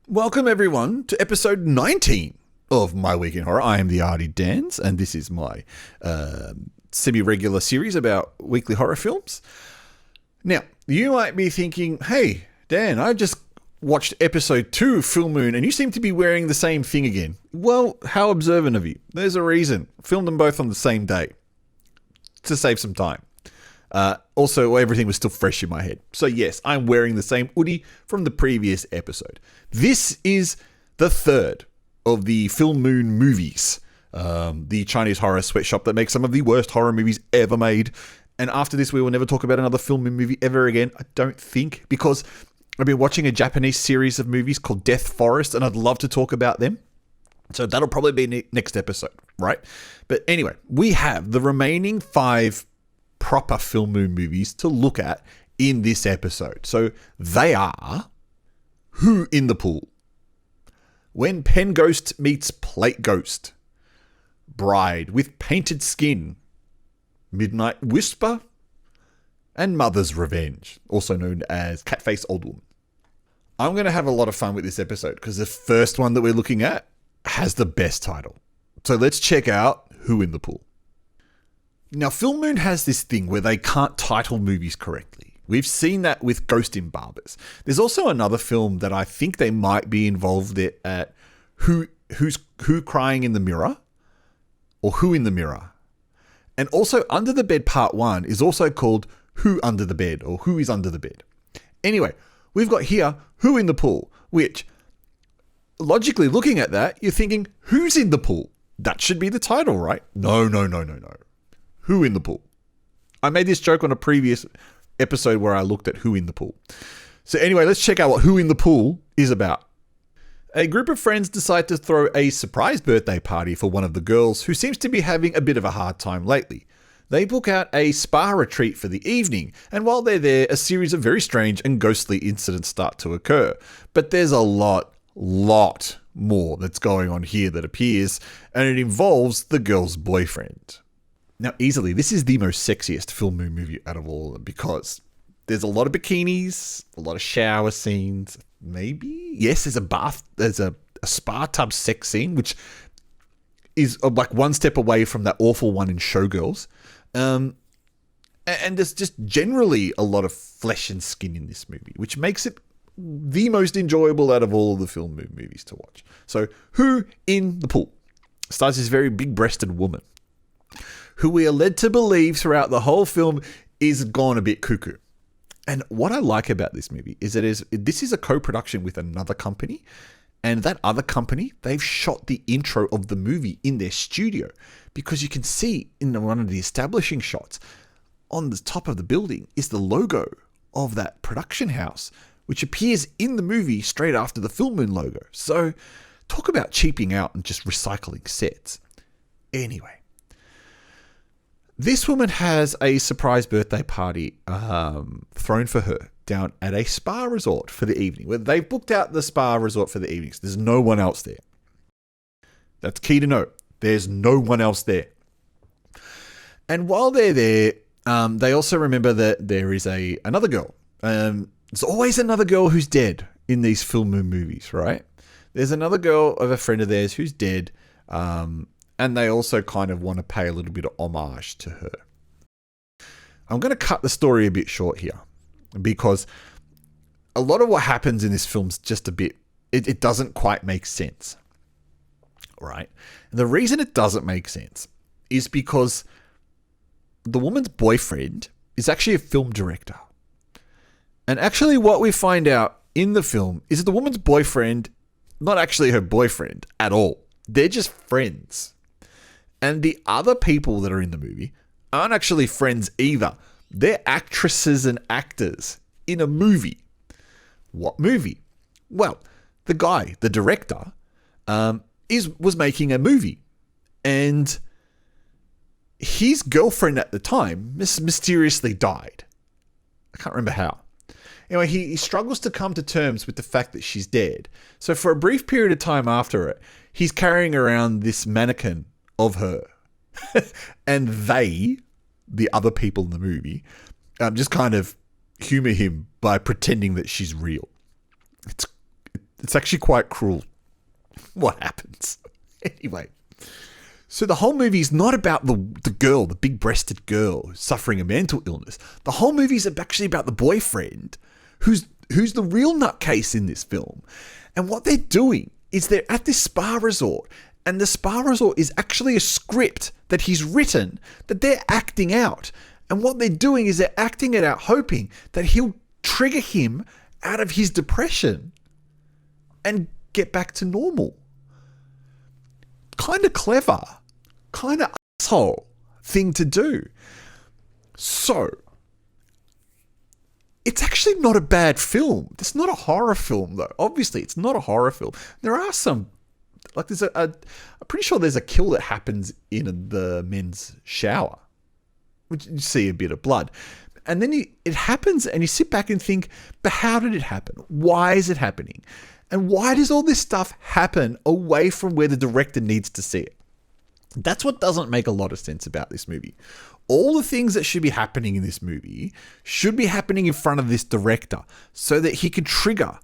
Welcome everyone to episode 19 of My Week in Horror. I am the Artie Dans, and this is my semi-regular series about weekly horror films. Now, you might be thinking, hey, Dan, I just watched episode 2 of Filmoon, and you seem to be wearing the same thing again. Well, how observant of you. There's a reason. Filmed them both on the same day to save some time. Also, everything was still fresh in my head. So yes, I'm wearing the same hoodie from the previous episode. This is the third of the Filmoon movies. The Chinese horror sweatshop that makes some of the worst horror movies ever made. And after this, we will never talk about another Filmoon movie ever again, I don't think, because I've been watching a Japanese series of movies called Death Forest, and I'd love to talk about them. So that'll probably be next episode, right? But anyway, we have the remaining 5 proper Filmoon movies to look at in this episode. So they are Who in the Pool, When Pen Ghost Meets Plate Ghost, Bride with Painted Skin, Midnight Whisper, and Mother's Revenge, also known as Catface Old Woman. I'm going to have a lot of fun with this episode because the first one that we're looking at has the best title. So let's check out Who in the Pool. Now, Filmoon has this thing where they can't title movies correctly. We've seen that with Ghost in Barbers. There's also another film that I think they might be involved at Who Crying in the Mirror, or Who in the Mirror. And also Under the Bed Part 1 is also called Who Under the Bed, or Who is Under the Bed. Anyway, we've got here Who in the Pool, which, logically looking at that, you're thinking, who's in the pool? That should be the title, right? No. Who in the Pool. I made this joke on a previous episode where I looked at Who in the Pool. So anyway, let's check out what Who in the Pool is about. A group of friends decide to throw a surprise birthday party for one of the girls who seems to be having a bit of a hard time lately. They book out a spa retreat for the evening, and while they're there, a series of very strange and ghostly incidents start to occur. But there's a lot more that's going on here that appears, and it involves the girl's boyfriend. Now, easily, this is the most sexiest Filmoon movie out of all of them because there's a lot of bikinis, a lot of shower scenes, maybe? Yes, there's a spa tub sex scene, which is like one step away from that awful one in Showgirls. And there's just generally a lot of flesh and skin in this movie, which makes it the most enjoyable out of all of the Filmoon movies to watch. So, Who in the Pool stars this very big-breasted woman who we are led to believe throughout the whole film is gone a bit cuckoo. And what I like about this movie is this is a co-production with another company, and that other company, they've shot the intro of the movie in their studio, because you can see in one of the establishing shots on the top of the building is the logo of that production house, which appears in the movie straight after the Filmoon logo. So talk about cheaping out and just recycling sets. Anyway, this woman has a surprise birthday party thrown for her down at a spa resort for the evening. Where they've booked out the spa resort for the evenings. There's no one else there. That's key to note. There's no one else there. And while they're there, they also remember that there is another girl. There's always another girl who's dead in these Filmoon movies, right? There's another girl of a friend of theirs who's dead. And they also kind of want to pay a little bit of homage to her. I'm going to cut the story a bit short here because a lot of what happens in this film's just a bit, it doesn't quite make sense, right? And the reason it doesn't make sense is because the woman's boyfriend is actually a film director. And actually what we find out in the film is that the woman's boyfriend, not actually her boyfriend at all. They're just friends. And the other people that are in the movie aren't actually friends either. They're actresses and actors in a movie. What movie? Well, the guy, the director, was making a movie. And his girlfriend at the time mysteriously died. I can't remember how. Anyway, he struggles to come to terms with the fact that she's dead. So for a brief period of time after it, he's carrying around this mannequin of her. And they, the other people in the movie, just kind of humor him by pretending that she's real. It's actually quite cruel what happens. Anyway, so the whole movie is not about the girl, the big-breasted girl suffering a mental illness. The whole movie is actually about the boyfriend who's the real nutcase in this film. And what they're doing is they're at this spa resort, and the spa resort is actually a script that he's written that they're acting out. And what they're doing is they're acting it out, hoping that he'll trigger him out of his depression and get back to normal. Kind of clever, kind of asshole thing to do. So, it's actually not a bad film. It's not a horror film, though. Obviously, it's not a horror film. There are some, like there's I'm pretty sure there's a kill that happens in the men's shower, which you see a bit of blood. And then it happens and you sit back and think, but how did it happen? Why is it happening? And why does all this stuff happen away from where the director needs to see it? That's what doesn't make a lot of sense about this movie. All the things that should be happening in this movie should be happening in front of this director so that he can trigger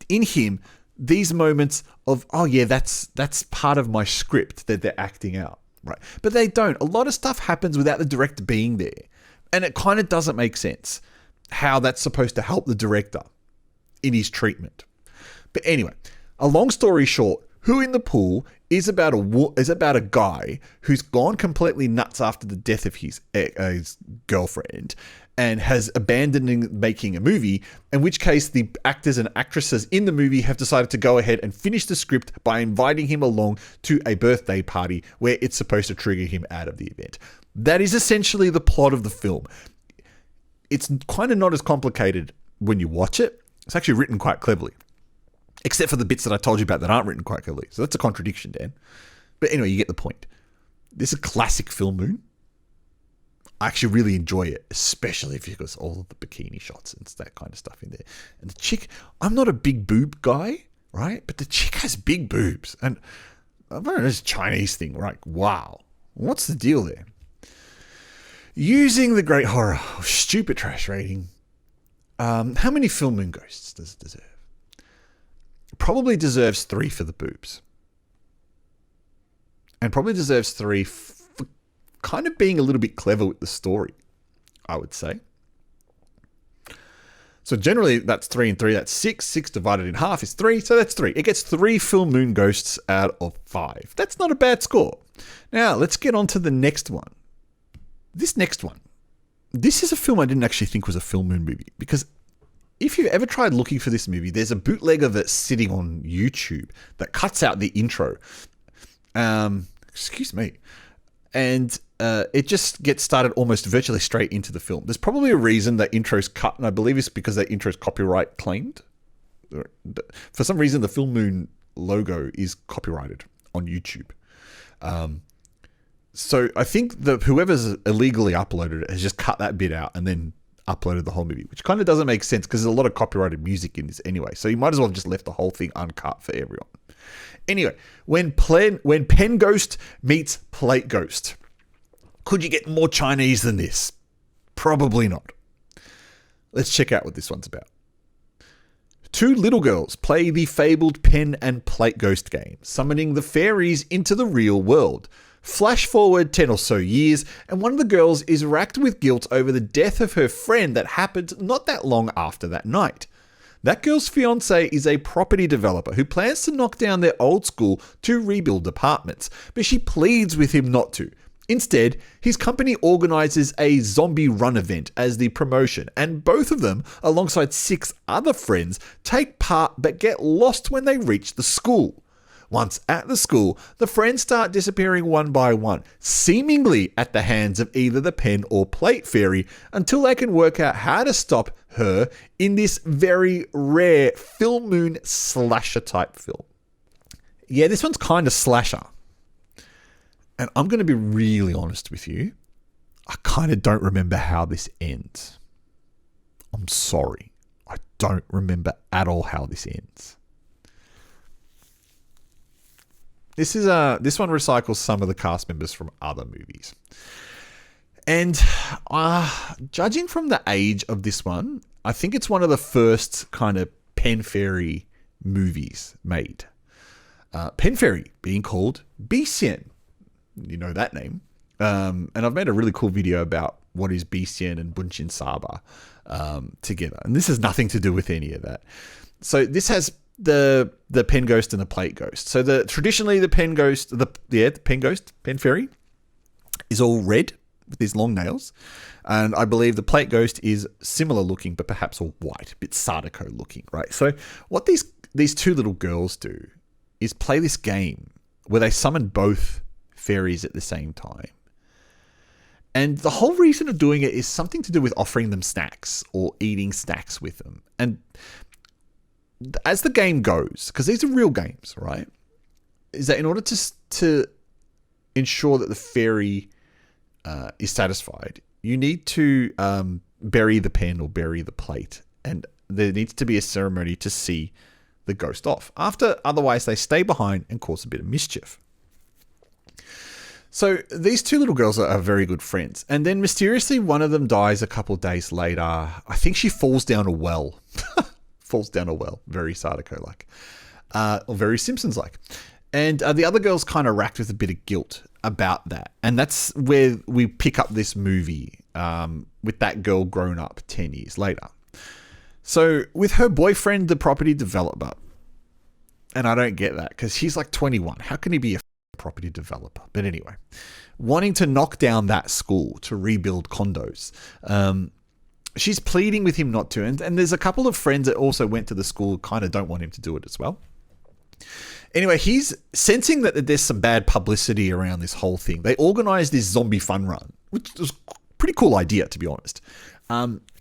in him these moments of, oh yeah, that's part of my script that they're acting out, right? But they don't. A lot of stuff happens without the director being there. And it kind of doesn't make sense how that's supposed to help the director in his treatment. But anyway, a long story short, Who in the Pool is about a guy who's gone completely nuts after the death of his girlfriend and has abandoned making a movie, in which case the actors and actresses in the movie have decided to go ahead and finish the script by inviting him along to a birthday party where it's supposed to trigger him out of the event. That is essentially the plot of the film. It's kind of not as complicated when you watch it. It's actually written quite cleverly. Except for the bits that I told you about that aren't written quite clearly. So that's a contradiction, Dan. But anyway, you get the point. This is a classic Filmoon. I actually really enjoy it, especially if you've got all of the bikini shots and that kind of stuff in there. And the chick, I'm not a big boob guy, right? But the chick has big boobs. And I don't know, this Chinese thing, right? Wow. What's the deal there? Using the great horror, stupid trash rating, how many Filmoon ghosts does it deserve? Probably deserves 3 for the boobs. And probably deserves 3 for kind of being a little bit clever with the story, I would say. So generally, that's 3 and 3. That's 6. 6 divided in half is 3. So that's 3. It gets 3 Filmoon ghosts out of 5. That's not a bad score. Now, let's get on to the next one. This next one. This is a film I didn't actually think was a Filmoon movie, because if you've ever tried looking for this movie, there's a bootleg of it sitting on YouTube that cuts out the intro. Excuse me. And it just gets started almost virtually straight into the film. There's probably a reason that intro's cut, and I believe it's because that intro's copyright claimed. For some reason, the Filmoon logo is copyrighted on YouTube. So I think that whoever's illegally uploaded it has just cut that bit out and then uploaded the whole movie, which kind of doesn't make sense because there's a lot of copyrighted music in this anyway. So you might as well have just left the whole thing uncut for everyone. Anyway, when Pen Ghost meets Plate Ghost, could you get more Chinese than this? Probably not. Let's check out what this one's about. 2 little girls play the fabled pen and plate ghost game, summoning the fairies into the real world. Flash forward 10 or so years, and one of the girls is racked with guilt over the death of her friend that happened not that long after that night. That girl's fiancé is a property developer who plans to knock down their old school to rebuild apartments, but she pleads with him not to. Instead, his company organizes a zombie run event as the promotion, and both of them, alongside 6 other friends, take part but get lost when they reach the school. Once at the school, the friends start disappearing one by one, seemingly at the hands of either the pen or plate fairy, until they can work out how to stop her in this very rare Filmoon slasher type film. Yeah, this one's kind of slasher. And I'm going to be really honest with you. I kind of don't remember how this ends. I'm sorry. I don't remember at all how this ends. This one recycles some of the cast members from other movies. And judging from the age of this one, I think it's one of the first kind of pen fairy movies made. Pen Fairy being called Beastien. You know that name. And I've made a really cool video about what is Beastien and Bunshin Saba together. And this has nothing to do with any of that. So this has the pen ghost and the plate ghost. So traditionally the pen ghost, Pen Fairy, is all red with these long nails. And I believe the plate ghost is similar looking, but perhaps all white, a bit Sadako looking, right? So what these two little girls do is play this game where they summon both fairies at the same time. And the whole reason of doing it is something to do with offering them snacks or eating snacks with them. And as the game goes, because these are real games, right? Is that in order to ensure that the fairy is satisfied, you need to bury the pen or bury the plate. And there needs to be a ceremony to see the ghost off. Otherwise, they stay behind and cause a bit of mischief. So these two little girls are very good friends. And then mysteriously, one of them dies a couple of days later. I think she falls down a well. Very Sadako-like. Or very Simpsons-like. And the other girl's kind of racked with a bit of guilt about that. And that's where we pick up this movie with that girl grown up 10 years later. So with her boyfriend, the property developer, and I don't get that because he's like 21. How can he be a property developer? But anyway, wanting to knock down that school to rebuild condos. She's pleading with him not to. And there's a couple of friends that also went to the school kind of don't want him to do it as well. Anyway, he's sensing that there's some bad publicity around this whole thing. They organized this zombie fun run, which was a pretty cool idea, to be honest.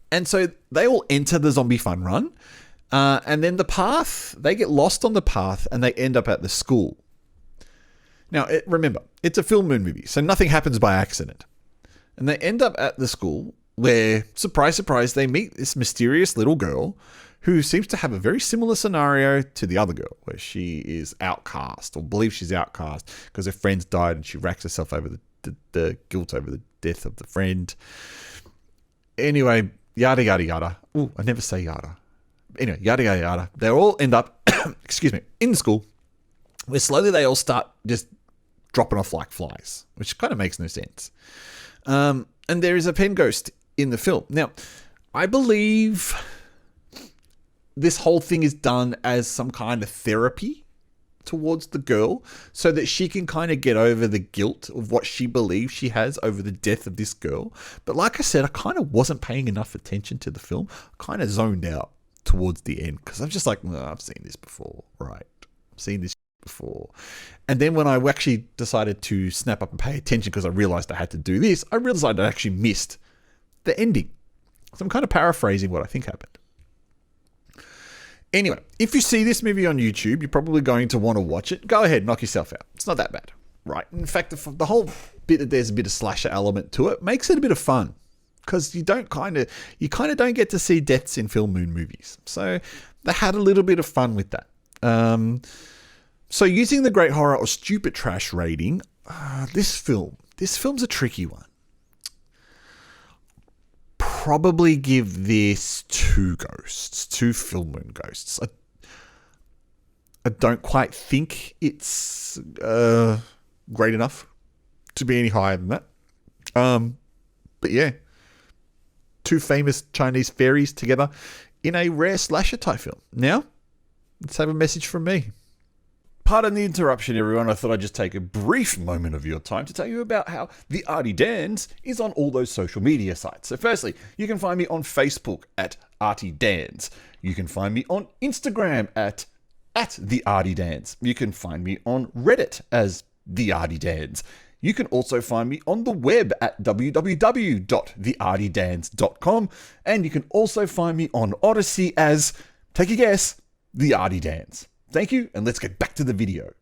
And so they all enter the zombie fun run. And then the path, they get lost on the path and they end up at the school. Now, remember, it's a Filmoon movie, so nothing happens by accident. And they end up at the school where, surprise, surprise, they meet this mysterious little girl who seems to have a very similar scenario to the other girl, where she is outcast, or believes she's outcast because her friends died and she racks herself over the guilt over the death of the friend. Anyway, yada, yada, yada. Ooh, I never say yada. Anyway, yada, yada, yada. They all end up, in the school, where slowly they all start just dropping off like flies, which kind of makes no sense. And there is a pen ghost in the film. Now, I believe this whole thing is done as some kind of therapy towards the girl so that she can kind of get over the guilt of what she believes she has over the death of this girl. But like I said, I kind of wasn't paying enough attention to the film. I kind of zoned out towards the end because I'm just like, well, I've seen this before, right? I've seen this before. And then when I actually decided to snap up and pay attention because I realized I had to do this, I realized I actually missed the ending. So I'm kind of paraphrasing what I think happened. Anyway, if you see this movie on YouTube, you're probably going to want to watch it. Go ahead, knock yourself out. It's not that bad, right? In fact, the whole bit that there's a bit of slasher element to it makes it a bit of fun because you kind of don't get to see deaths in Filmoon movies. So they had a little bit of fun with that. So using the great horror or stupid trash rating, this film's a tricky one. Probably give this 2 Filmoon ghosts. I don't quite think it's great enough to be any higher than that. But yeah, 2 famous Chinese fairies together in a rare slasher type film. Now, let's have a message from me. Pardon the interruption, everyone. I thought I'd just take a brief moment of your time to tell you about how The Arty Dans is on all those social media sites. So firstly, you can find me on Facebook at Arty Dans. You can find me on Instagram at The Arty Dans. You can find me on Reddit as The Arty Dans. You can also find me on the web at www.theartydans.com. And you can also find me on Odyssey as, take a guess, The Arty Dans. Thank you, and let's get back to the video.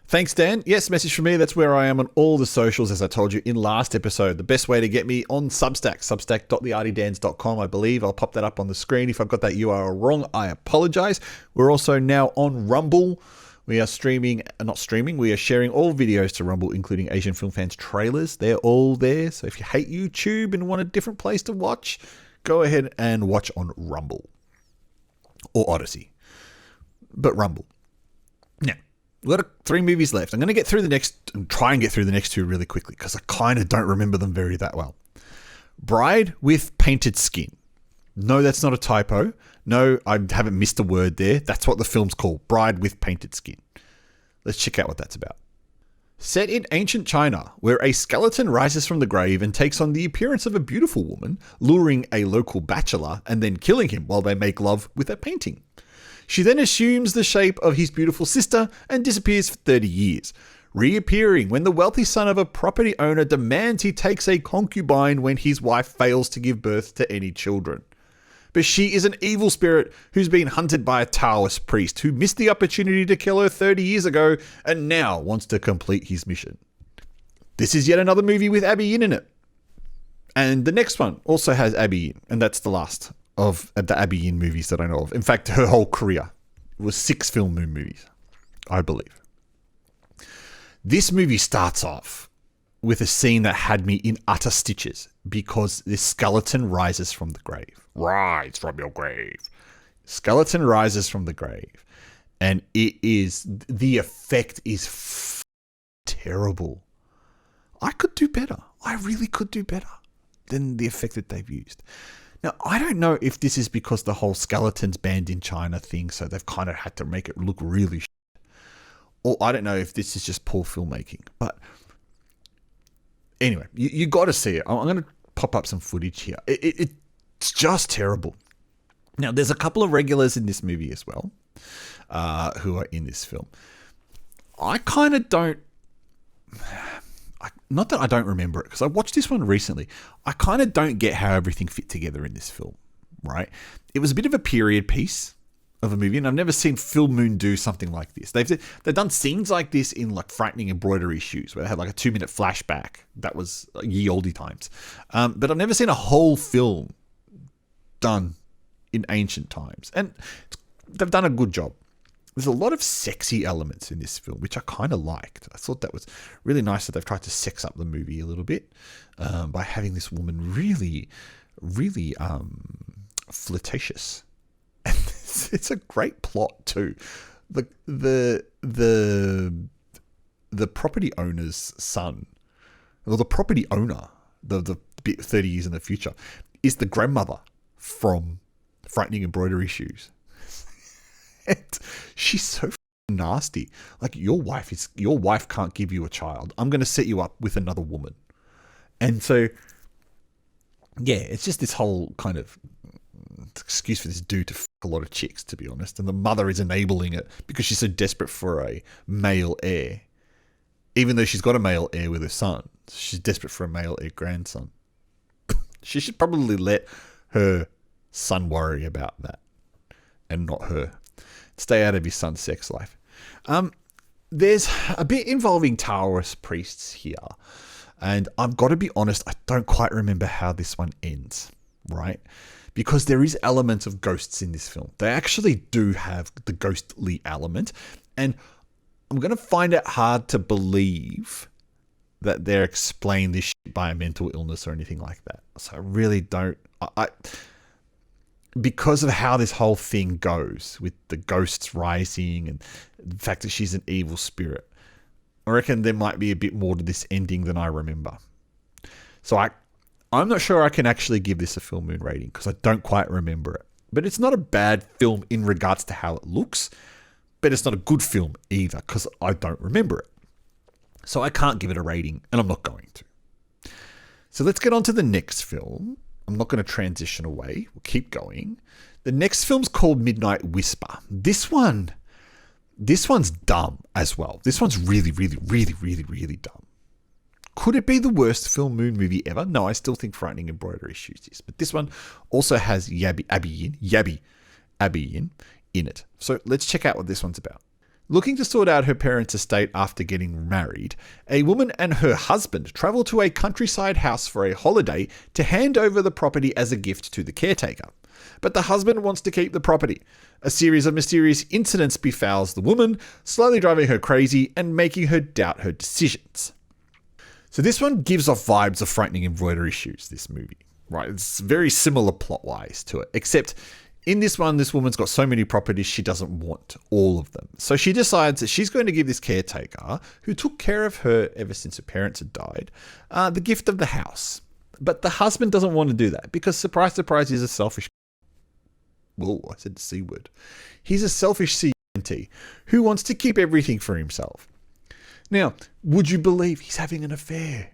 Thanks, Dan. Yes, message from me. That's where I am on all the socials, as I told you in last episode. The best way to get me on Substack, substack.theartydans.com, I believe. I'll pop that up on the screen. If I've got that URL wrong, I apologize. We're also now on Rumble. We are we are sharing all videos to Rumble, including Asian Film Fans trailers. They're all there. So if you hate YouTube and want a different place to watch, go ahead and watch on Rumble or Odyssey. but Rumble. Now, we've got 3 movies left. I'm going to get through the next and try and get through the next 2 really quickly because I kind of don't remember them that well. Bride with Painted Skin. No, that's not a typo. No, I haven't missed a word there. That's what the film's called, Bride with Painted Skin. Let's check out what that's about. Set in ancient China, where a skeleton rises from the grave and takes on the appearance of a beautiful woman, luring a local bachelor and then killing him while they make love with a painting. She then assumes the shape of his beautiful sister and disappears for 30 years, reappearing when the wealthy son of a property owner demands he takes a concubine when his wife fails to give birth to any children. But she is an evil spirit who's been hunted by a Taoist priest who missed the opportunity to kill her 30 years ago and now wants to complete his mission. This is yet another movie with Abby Yin in it. And the next one also has Abby Yin, and that's the last of the Abby Yin movies that I know of. In fact, her whole career was 6 Filmoon movies, I believe. This movie starts off with a scene that had me in utter stitches because this skeleton rises from the grave. Rise from your grave. Skeleton rises from the grave. And the effect is terrible. I could do better. I really could do better than the effect that they've used. Now, I don't know if this is because the whole skeletons banned in China thing, so they've kind of had to make it look really shit. Or I don't know if this is just poor filmmaking. But anyway, you got to see it. I'm going to pop up some footage here. It's just terrible. Now, there's a couple of regulars in this movie as well who are in this film. I kind of don't... Not that I don't remember it, because I watched this one recently. I kind of don't get how everything fit together in this film, right? It was a bit of a period piece of a movie, and I've never seen Filmoon do something like this. They've done scenes like this in like Frightening Embroidery Shoes, where they had like a 2-minute flashback. That was ye olde times. But I've never seen a whole film done in ancient times, and they've done a good job. There's a lot of sexy elements in this film, which I kind of liked. I thought that was really nice that they've tried to sex up the movie a little bit by having this woman really, really flirtatious. And it's a great plot too. The property owner's son, or the property owner, the bit 30 years in the future, is the grandmother from Frightening Embroidery Shoes. And she's so nasty. Like, your wife can't give you a child. I'm going to set you up with another woman. And so, yeah, it's just this whole kind of excuse for this dude to fuck a lot of chicks, to be honest. And the mother is enabling it because she's so desperate for a male heir. Even though she's got a male heir with her son, she's desperate for a male heir grandson. She should probably let her son worry about that and not her. Stay out of his son's sex life. There's a bit involving Taoist priests here. And I've got to be honest, I don't quite remember how this one ends, right? Because there is elements of ghosts in this film. They actually do have the ghostly element. And I'm going to find it hard to believe that they're explained this shit by a mental illness or anything like that. So I really don't... Because of how this whole thing goes with the ghosts rising and the fact that she's an evil spirit, I reckon there might be a bit more to this ending than I remember. So I'm not sure I can actually give this a Filmoon rating because I don't quite remember it. But it's not a bad film in regards to how it looks, but it's not a good film either because I don't remember it. So I can't give it a rating, and I'm not going to. So let's get on to the next film. I'm not going to transition away. We'll keep going. The next film's called Midnight Whisper. This one's dumb as well. This one's really, really, really, really, really dumb. Could it be the worst Filmoon movie ever? No, I still think Frightening Embroidery Shoes is. But this one also has Abby Yin in it. So let's check out what this one's about. Looking to sort out her parents' estate after getting married, a woman and her husband travel to a countryside house for a holiday to hand over the property as a gift to the caretaker. But the husband wants to keep the property. A series of mysterious incidents befouls the woman, slowly driving her crazy and making her doubt her decisions. So this one gives off vibes of Frightening Embroidery Shoes, this movie. Right, it's very similar plot-wise to it, except in this one, this woman's got so many properties, she doesn't want all of them. So she decides that she's going to give this caretaker, who took care of her ever since her parents had died, the gift of the house. But the husband doesn't want to do that because, surprise, surprise, he's a selfish... Whoa, I said the C word. He's a selfish CNT who wants to keep everything for himself. Now, would you believe he's having an affair?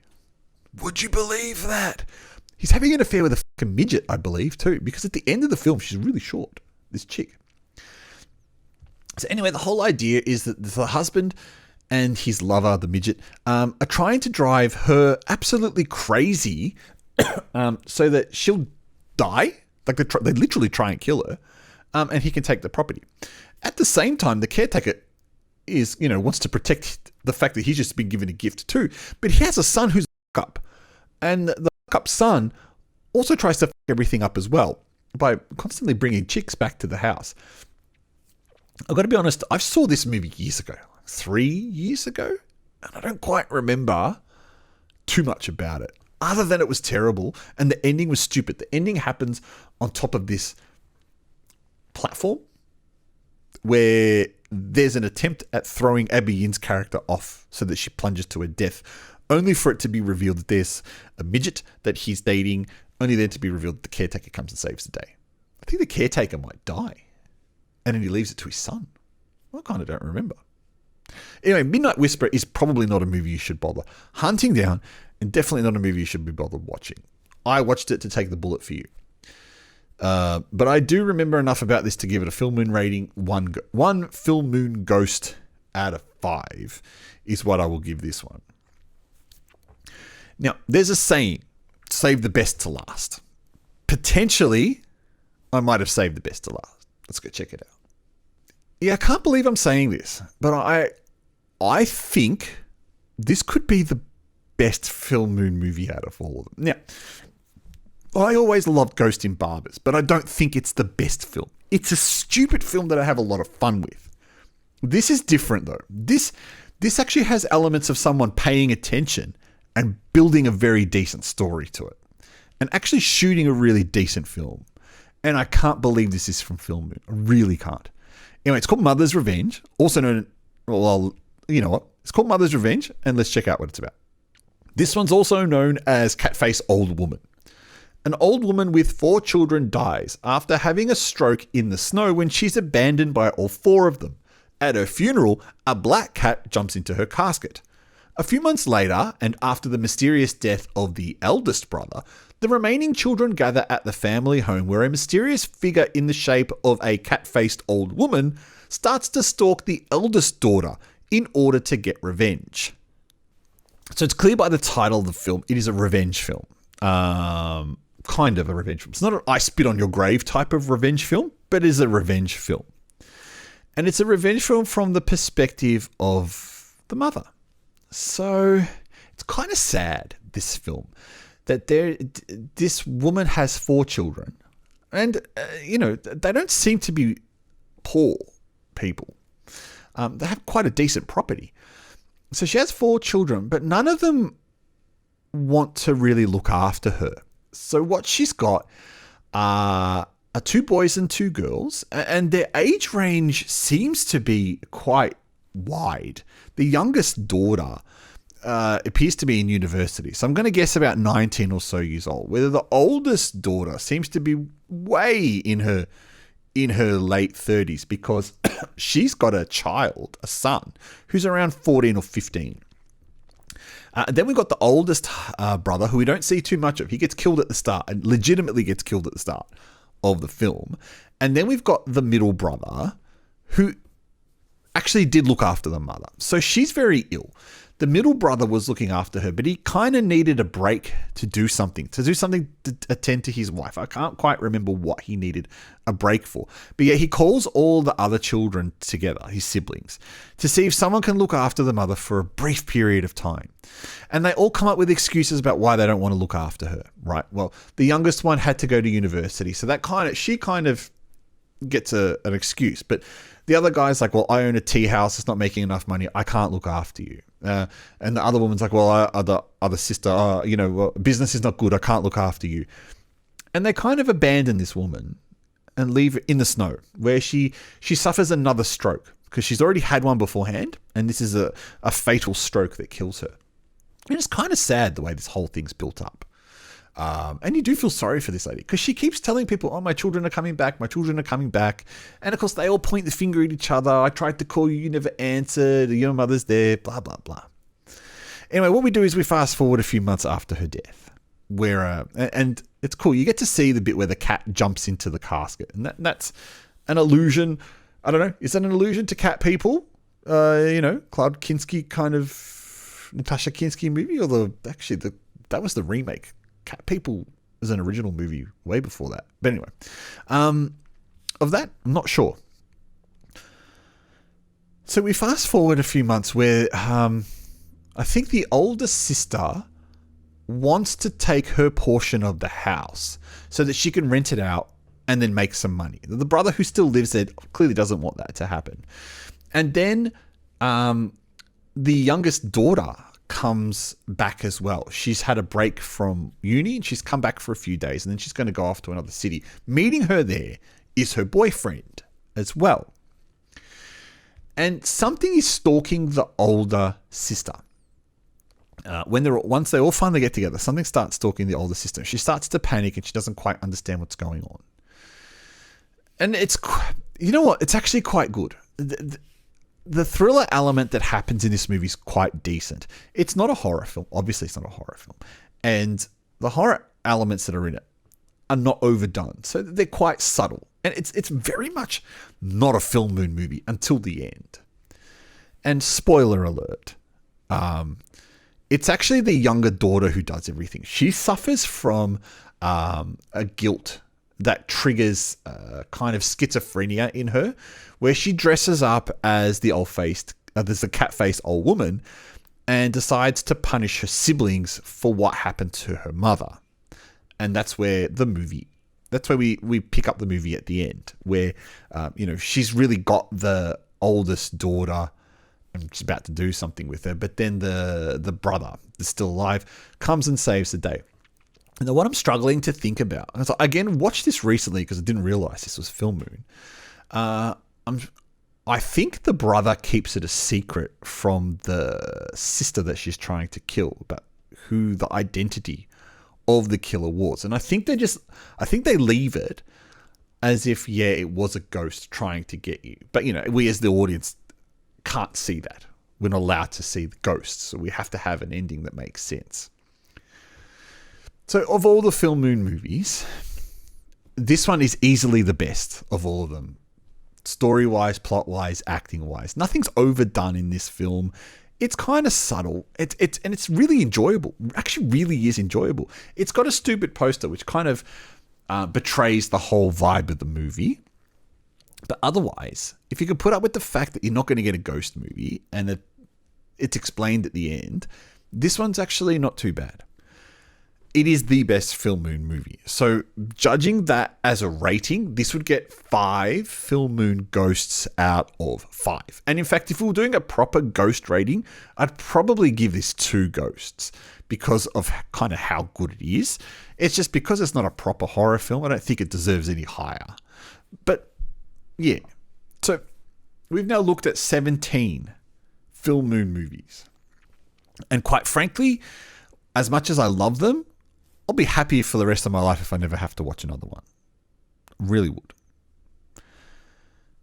Would you believe that? He's having an affair with a fucking midget, I believe, too, because at the end of the film, she's really short, this chick. So anyway, the whole idea is that the husband and his lover, the midget, are trying to drive her absolutely crazy so that she'll die. Like they literally try and kill her, and he can take the property. At the same time, the caretaker is, wants to protect the fact that he's just been given a gift too. But he has a son who's a fuck up, and the fuck up son also tries to fuck everything up as well by constantly bringing chicks back to the house. I've got to be honest, I saw this movie years ago, 3 years ago, and I don't quite remember too much about it, other than it was terrible and the ending was stupid. The ending happens on top of this platform where there's an attempt at throwing Abby Yin's character off so that she plunges to her death, only for it to be revealed that there's a midget that he's dating, only then to be revealed that the caretaker comes and saves the day. I think the caretaker might die, and then he leaves it to his son. I kind of don't remember. Anyway, Midnight Whisperer is probably not a movie you should bother hunting down, and definitely not a movie you should be bothered watching. I watched it to take the bullet for you. But I do remember enough about this to give it a Filmoon rating. One Filmoon ghost out of 5 is what I will give this one. Now, there's a saying, save the best to last. Potentially, I might have saved the best to last. Let's go check it out. Yeah, I can't believe I'm saying this, but I think this could be the best Filmoon movie out of all of them. Now, I always loved Ghost in Barbers, but I don't think it's the best film. It's a stupid film that I have a lot of fun with. This is different, though. This actually has elements of someone paying attention and building a very decent story to it, and actually shooting a really decent film. And I can't believe this is from Filmoon. I really can't. Anyway, it's called Mother's Revenge, also known... Well, you know what? It's called Mother's Revenge, and let's check out what it's about. This one's also known as Catface Old Woman. An old woman with 4 children dies after having a stroke in the snow when she's abandoned by all 4 of them. At her funeral, a black cat jumps into her casket. A few months later, and after the mysterious death of the eldest brother, the remaining children gather at the family home where a mysterious figure in the shape of a cat-faced old woman starts to stalk the eldest daughter in order to get revenge. So it's clear by the title of the film, it is a revenge film. Kind of a revenge film. It's not an I spit on your grave type of revenge film, but it is a revenge film. And it's a revenge film from the perspective of the mother. So it's kind of sad, this film, that this woman has 4 children. And, they don't seem to be poor people. They have quite a decent property. So she has 4 children, but none of them want to really look after her. So what she's got are 2 boys and 2 girls, and their age range seems to be quite wide. The youngest daughter appears to be in university, so I'm going to guess about 19 or so years old. Whether the oldest daughter seems to be way in her late 30s, because she's got a son, who's around 14 or 15. Then we've got the oldest brother, who we don't see too much of. He gets killed at the start, and legitimately gets killed at the start of the film. And then we've got the middle brother, who actually did look after the mother. So she's very ill. The middle brother was looking after her, but he kind of needed a break to do something to attend to his wife. I can't quite remember what he needed a break for. But yeah, he calls all the other children together, his siblings, to see if someone can look after the mother for a brief period of time. And they all come up with excuses about why they don't want to look after her, right? Well, the youngest one had to go to university, so she kind of gets an excuse. But the other guy's like, well, I own a tea house. It's not making enough money. I can't look after you. And the other woman's like, well, other sister, business is not good. I can't look after you. And they kind of abandon this woman. and leave her in the snow, where she suffers another stroke because she's already had one beforehand, and this is a fatal stroke that kills her. And it's kind of sad the way this whole thing's built up. And you do feel sorry for this lady because she keeps telling people, oh, my children are coming back. My children are coming back. And of course, they all point the finger at each other. I tried to call you. You never answered. Your mother's there. Blah, blah, blah. Anyway, what we do is we fast forward a few months after her death, where, and it's cool. You get to see the bit where the cat jumps into the casket. And that's an allusion. I don't know. Is that an allusion to cat people? Cloud Kinski kind of Natasha Kinski movie, or that was the remake. Cat People was an original movie way before that. But anyway, of that, I'm not sure. So we fast forward a few months where I think the older sister wants to take her portion of the house so that she can rent it out and then make some money. The brother who still lives there clearly doesn't want that to happen. And then the youngest daughter comes back as well. She's had a break from uni and she's come back for a few days, and then she's going to go off to another city. Meeting her there is her boyfriend as well. And something is stalking the older sister. Once they all finally get together, something starts stalking the older sister. She starts to panic and she doesn't quite understand what's going on. And it's, you know what? It's actually quite good. The thriller element that happens in this movie is quite decent. It's not a horror film. Obviously, it's not a horror film. And the horror elements that are in it are not overdone. So they're quite subtle. And it's very much not a Filmoon movie until the end. And spoiler alert, it's actually the younger daughter who does everything. She suffers from a guilt that triggers kind of schizophrenia in her, where she dresses up as there's a cat-faced old woman and decides to punish her siblings for what happened to her mother. And that's where we pick up the movie at the end, where, she's really got the oldest daughter and she's about to do something with her. But then the brother that's still alive comes and saves the day. And what I'm struggling to think about, and so again, watched this recently because I didn't realize this was Filmoon. I think the brother keeps it a secret from the sister that she's trying to kill about who the identity of the killer was. And I think they leave it as if, yeah, it was a ghost trying to get you. But, we as the audience can't see that. We're not allowed to see the ghosts. So we have to have an ending that makes sense. So of all the Filmoon movies, this one is easily the best of all of them. Story-wise, plot-wise, acting-wise. Nothing's overdone in this film. It's kind of subtle. It's really enjoyable. Actually, really is enjoyable. It's got a stupid poster, which kind of betrays the whole vibe of the movie. But otherwise, if you can put up with the fact that you're not going to get a ghost movie and that it's explained at the end, this one's actually not too bad. It is the best Filmoon movie. So judging that as a rating, this would get 5 Filmoon ghosts out of 5. And in fact, if we were doing a proper ghost rating, I'd probably give this 2 ghosts because of kind of how good it is. It's just because it's not a proper horror film, I don't think it deserves any higher. But yeah. So we've now looked at 17 Filmoon movies. And quite frankly, as much as I love them, I'll be happy for the rest of my life if I never have to watch another one. Really would.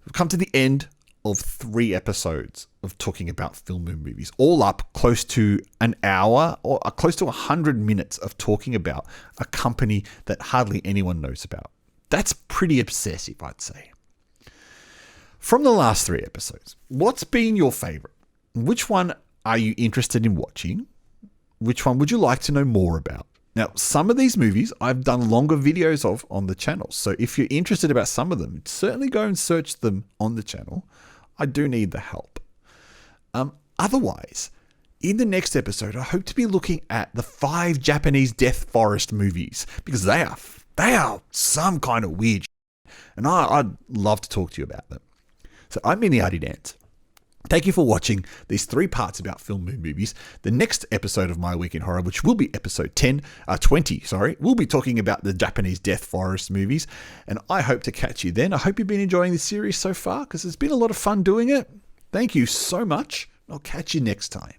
We've come to the end of 3 episodes of talking about Filmoon movies, all up close to an hour or close to 100 minutes of talking about a company that hardly anyone knows about. That's pretty obsessive, I'd say. From the last 3 episodes, what's been your favorite? Which one are you interested in watching? Which one would you like to know more about? Now, some of these movies I've done longer videos of on the channel. So if you're interested about some of them, certainly go and search them on the channel. I do need the help. Otherwise, in the next episode, I hope to be looking at the 5 Japanese Death Forest movies because they are some kind of weird shit, and I'd love to talk to you about them. So I'm Mini Artie Dance. Thank you for watching these 3 parts about Filmoon movies. The next episode of My Week in Horror, which will be episode 20, we'll be talking about the Japanese Death Forest movies, and I hope to catch you then. I hope you've been enjoying this series so far, because it's been a lot of fun doing it. Thank you so much. I'll catch you next time.